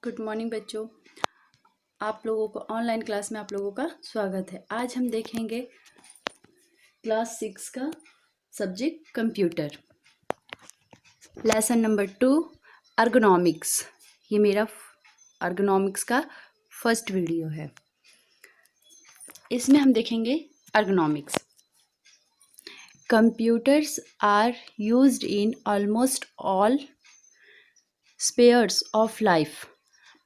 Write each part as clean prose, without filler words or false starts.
Good morning बच्चों। आप लोगों को ऑनलाइन क्लास में आप लोगों का स्वागत है। आज हम देखेंगे क्लास 6 का subject computer, lesson number 2 ergonomics. ये मेरा अर्गोनॉमिक्स का फर्स्ट वीडियो है। इसमें हम देखेंगे ergonomics. Computers are used in almost all spheres of life,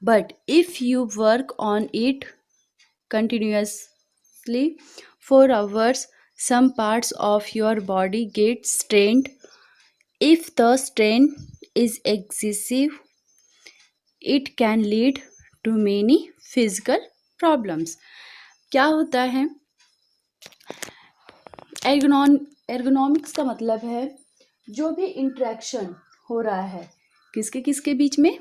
but if you work on it continuously for hours, some parts of your body get strained. If the strain is excessive, it can lead to many physical problems. क्या होता है ergonomics का मतलब है जो भी interaction हो रहा है किसके किसके बीच में,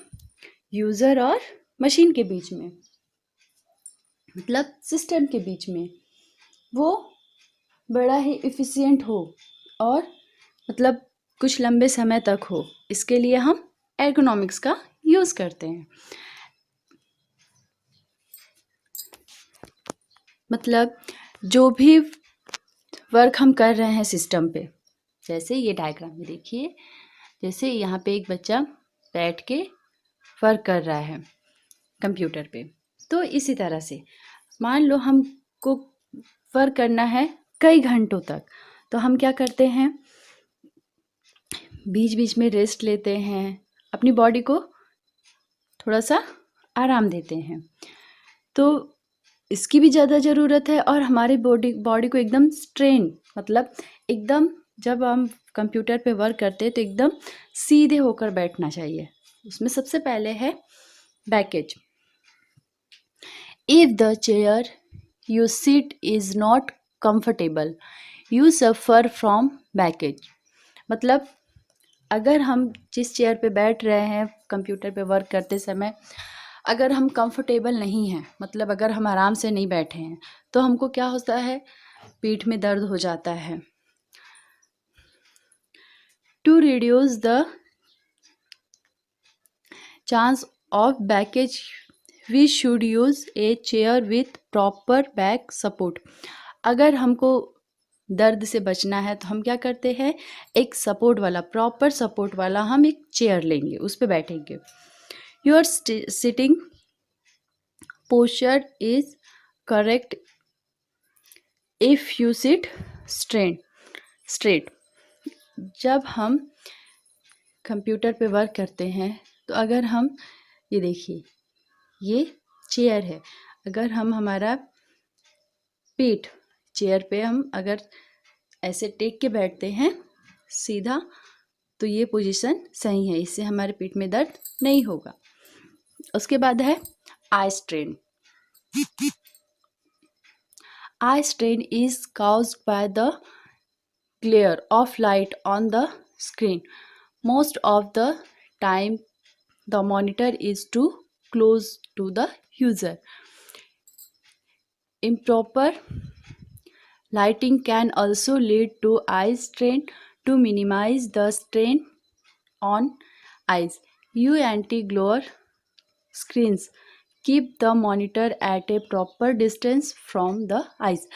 यूज़र और मशीन के बीच में, मतलब सिस्टम के बीच में, वो बड़ा ही इफ़िशियंट हो और मतलब कुछ लंबे समय तक हो। इसके लिए हम एर्गोनॉमिक्स का यूज़ करते हैं। मतलब जो भी वर्क हम कर रहे हैं सिस्टम पे, जैसे ये डायग्राम में देखिए, जैसे यहाँ पे एक बच्चा बैठ के वर्क कर रहा है कंप्यूटर पे, तो इसी तरह से मान लो हमको वर्क करना है कई घंटों तक, तो हम क्या करते हैं, बीच बीच में रेस्ट लेते हैं, अपनी बॉडी को थोड़ा सा आराम देते हैं। तो इसकी भी ज़्यादा ज़रूरत है और हमारी बॉडी को एकदम स्ट्रेन, मतलब एकदम जब हम कंप्यूटर पे वर्क करते हैं तो एकदम सीधे होकर बैठना चाहिए। उसमें सबसे पहले है baggage. If the chair you sit is not comfortable, you suffer from baggage. मतलब अगर हम जिस चेयर पे बैठ रहे हैं कंप्यूटर पे वर्क करते समय, अगर हम कंफर्टेबल नहीं हैं, मतलब अगर हम आराम से नहीं बैठे हैं, तो हमको क्या होता है, पीठ में दर्द हो जाता है। To reduce the chance of backache we should use a chair with proper back support. अगर हमको दर्द से बचना है तो हम क्या करते हैं, एक सपोर्ट वाला, प्रॉपर सपोर्ट वाला हम एक चेयर लेंगे, उस पर बैठेंगे। Your sitting posture is correct if you sit straight. जब हम कंप्यूटर पे वर्क करते हैं तो अगर हम, ये देखिए ये चेयर है, अगर हम हमारा पीठ चेयर पे हम अगर ऐसे टेक के बैठते हैं सीधा, तो ये पोजीशन सही है, इससे हमारे पीठ में दर्द नहीं होगा। उसके बाद है eye strain. Eye strain is caused by the glare of light on the screen. Most of the time the monitor is too close to the user. Improper lighting can also lead to eye strain. To minimize the strain on eyes, use anti-glare screens. Keep the monitor at a proper distance from the eyes.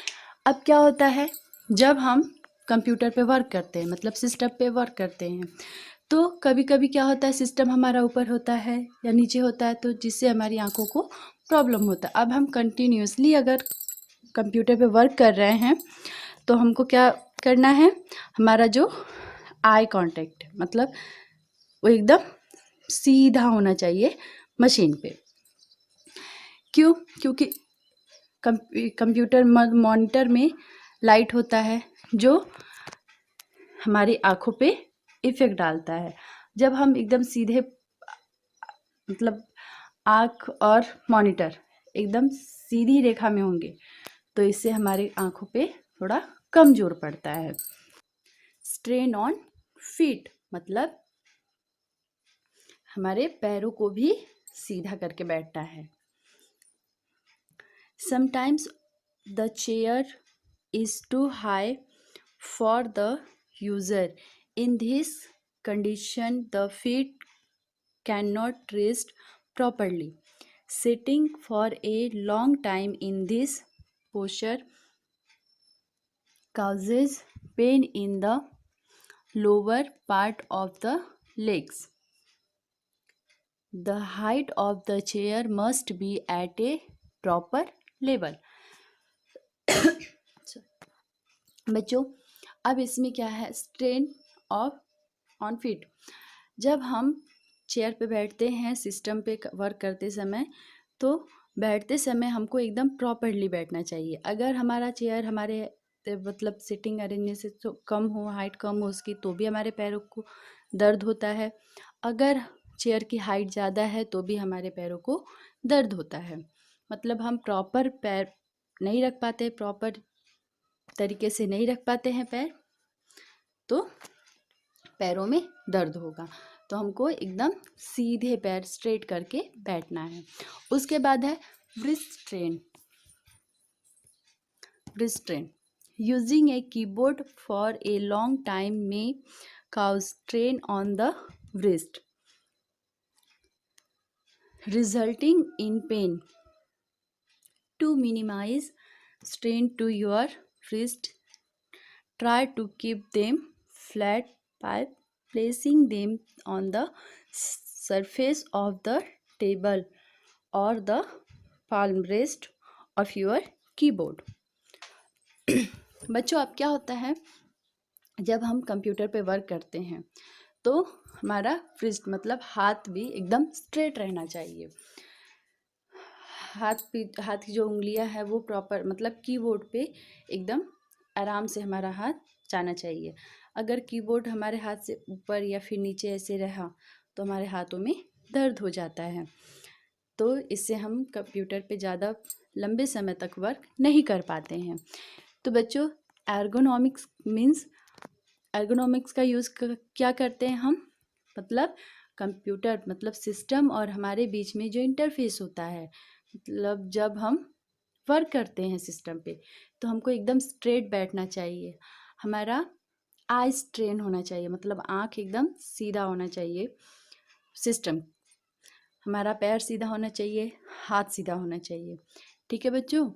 अब क्या होता है, जब हम computer पे work करते हैं, मतलब सिस्टम पे वर्क करते हैं, तो कभी कभी क्या होता है, सिस्टम हमारा ऊपर होता है या नीचे होता है, तो जिससे हमारी आंखों को प्रॉब्लम होता है। अब हम कंटिन्यूसली अगर कंप्यूटर पे वर्क कर रहे हैं तो हमको क्या करना है, हमारा जो आई कांटेक्ट, मतलब वो एकदम सीधा होना चाहिए मशीन पे। क्यों? क्योंकि कंप्यूटर मॉनिटर में लाइट होता है जो हमारी आँखों पे इफ़ेक्ट डालता है। जब हम एकदम सीधे, मतलब आँख और मॉनिटर एकदम सीधी रेखा में होंगे, तो इससे हमारी आँखों पे थोड़ा कम जोर पड़ता है। स्ट्रेन ऑन फीट, मतलब हमारे पैरों को भी सीधा करके बैठना है। Sometimes the chair is too high for the user. In this condition, the feet cannot rest properly. Sitting for a long time in this posture causes pain in the lower part of the legs. The height of the chair must be at a proper level. बच्चों, अब इसमें क्या है, strain of on feet. जब हम chair पे बैठते हैं सिस्टम पे वर्क करते समय, तो बैठते समय हमको एकदम प्रॉपरली बैठना चाहिए। अगर हमारा चेयर हमारे मतलब सिटिंग अरेंजमेंट से तो कम हो, हाइट कम हो उसकी, तो भी हमारे पैरों को दर्द होता है। अगर चेयर की हाइट ज़्यादा है तो भी हमारे पैरों को दर्द होता है। मतलब हम प्रॉपर पैर नहीं रख पाते, प्रॉपर तरीके से नहीं रख पाते हैं पैर, तो पैरों में दर्द होगा। तो हमको एकदम सीधे पैर स्ट्रेट करके बैठना है। उसके बाद है breast strain. Breast strain, using a keyboard for a long time में cause strain on the wrist, resulting in pain. To minimize strain to your wrist, try to keep them flat by placing them on the surface of the table or the palm rest of your keyboard. बच्चों, अब क्या होता है, जब हम computer पे work करते हैं तो हमारा रिस्ट मतलब हाथ भी एकदम स्ट्रेट रहना चाहिए। हाथ की जो उंगलियां हैं वो प्रॉपर मतलब कीबोर्ड पे एकदम आराम से हमारा हाथ जाना चाहिए। अगर कीबोर्ड हमारे हाथ से ऊपर या फिर नीचे ऐसे रहा तो हमारे हाथों में दर्द हो जाता है। तो इससे हम कंप्यूटर पे ज़्यादा लंबे समय तक वर्क नहीं कर पाते हैं। तो बच्चों, एर्गोनॉमिक्स मीन्स, एर्गोनॉमिक्स का यूज़ क्या करते हैं हम, मतलब कंप्यूटर मतलब सिस्टम और हमारे बीच में जो इंटरफेस होता है, मतलब जब हम वर्क करते हैं सिस्टम पे तो हमको एकदम स्ट्रेट बैठना चाहिए। हमारा आई स्ट्रेन होना चाहिए, मतलब आँख एकदम सीधा होना चाहिए। सिस्टम, हमारा पैर सीधा होना चाहिए, हाथ सीधा होना चाहिए। ठीक है बच्चों।